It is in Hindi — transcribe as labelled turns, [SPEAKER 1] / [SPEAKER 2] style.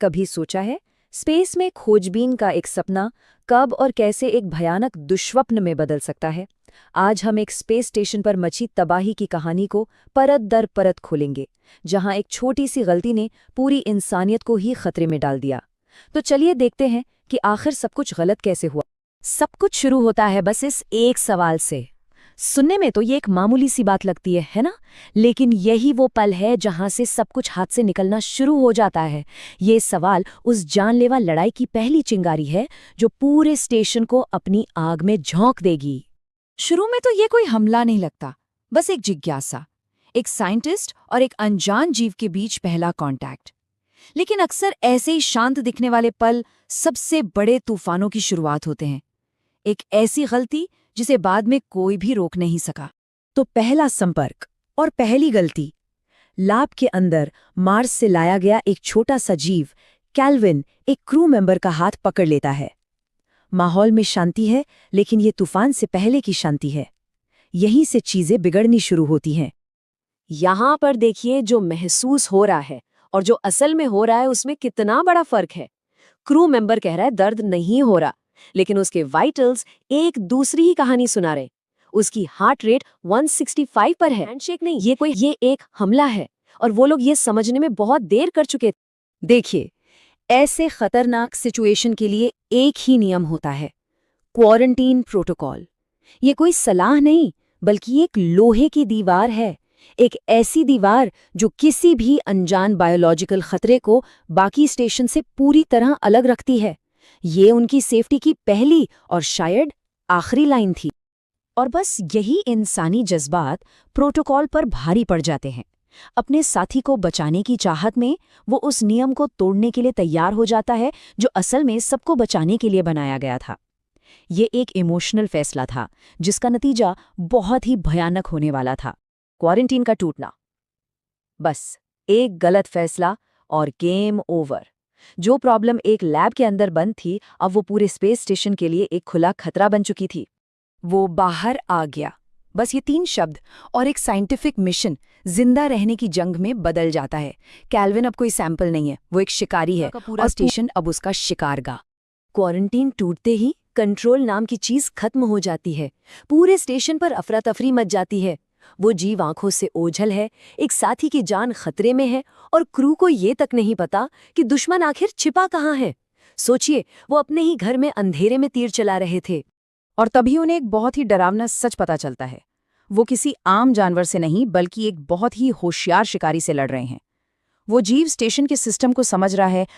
[SPEAKER 1] कभी सोचा है स्पेस में खोजबीन का एक सपना कब और कैसे एक भयानक दुष्स्वप्न में बदल सकता है? आज हम एक स्पेस स्टेशन पर मची तबाही की कहानी को परत दर परत खोलेंगे, जहां एक छोटी सी गलती ने पूरी इंसानियत को ही खतरे में डाल दिया। तो चलिए देखते हैं कि आखिर सब कुछ गलत कैसे हुआ। सब कुछ शुरू होता है बस इस एक सवाल से। सुनने में तो ये एक मामूली सी बात लगती है ना? लेकिन यही वो पल है जहां से सब कुछ हाथ से निकलना शुरू हो जाता है। ये सवाल उस जानलेवा लड़ाई की पहली चिंगारी है जो पूरे स्टेशन को अपनी आग में झोंक देगी।
[SPEAKER 2] शुरू में तो ये कोई हमला नहीं लगता, बस एक जिज्ञासा, एक साइंटिस्ट और एक अनजान जीव के बीच पहला कांटेक्ट। लेकिन अक्सर ऐसे ही शांत दिखने वाले पल सबसे बड़े तूफानों की शुरुआत होते हैं। एक ऐसी गलती जिसे बाद में कोई भी रोक नहीं सका।
[SPEAKER 1] तो पहला संपर्क और पहली गलती। लैब के अंदर मार्स से लाया गया एक छोटा सा जीव कैल्विन एक क्रू मेंबर का हाथ पकड़ लेता है। माहौल में शांति है, लेकिन ये तूफान से पहले की शांति है। यहीं से चीजें बिगड़नी शुरू होती हैं।
[SPEAKER 3] यहाँ पर देखिए, जो महसूस हो रहा है और जो असल में हो रहा है उसमें कितना बड़ा फर्क है। क्रू मेंबर कह रहा है दर्द नहीं हो रहा, लेकिन उसके वाइटल्स एक दूसरी ही कहानी सुना रहे। उसकी हार्ट रेट 165 पर है। हैंडशेक नहीं, ये एक हमला है, और वो लोग ये समझने में बहुत देर कर चुके।
[SPEAKER 1] देखिए, ऐसे खतरनाक सिचुएशन के लिए एक ही नियम होता है, क्वारंटीन प्रोटोकॉल। ये कोई सलाह नहीं, बल्कि एक लोहे की दीवार है। एक ऐसी दीवार जो किसी भी अनजान बायोलॉजिकल खतरे को बाकी स्टेशन से पूरी तरह अलग रखती है। ये उनकी सेफ्टी की पहली और शायद आखिरी लाइन थी। और बस यही इंसानी जज्बात प्रोटोकॉल पर भारी पड़ जाते हैं। अपने साथी को बचाने की चाहत में वो उस नियम को तोड़ने के लिए तैयार हो जाता है जो असल में सबको बचाने के लिए बनाया गया था। ये एक इमोशनल फैसला था जिसका नतीजा बहुत ही भयानक होने वाला था। क्वारंटीन का टूटना। बस एक गलत फैसला और गेम ओवर। जो प्रॉब्लम एक लैब के अंदर बंद थी, अब वो पूरे स्पेस स्टेशन के लिए एक खुला खतरा बन चुकी थी। वो बाहर आ गया। बस ये 3 शब्द और एक साइंटिफिक मिशन जिंदा रहने की जंग में बदल जाता है। कैल्विन अब कोई सैंपल नहीं है, वो एक शिकारी है और स्टेशन अब उसका शिकारगाह। क्वारंटीन टूटते ही कंट्रोल नाम की चीज खत्म हो जाती है। पूरे स्टेशन पर अफरा तफरी मच जाती है। वो जीव आंखों से ओझल है, एक साथी की जान खतरे में है, और क्रू को ये तक नहीं पता कि दुश्मन आखिर छिपा कहाँ है। सोचिए, वो अपने ही घर में अंधेरे में तीर चला रहे थे।
[SPEAKER 2] और तभी उन्हें एक बहुत ही डरावना सच पता चलता है। वो किसी आम जानवर से नहीं, बल्कि एक बहुत ही होशियार शिकारी से लड़ रहे हैं। वो जीव स्टेशन के सिस्टम को समझ रहा है,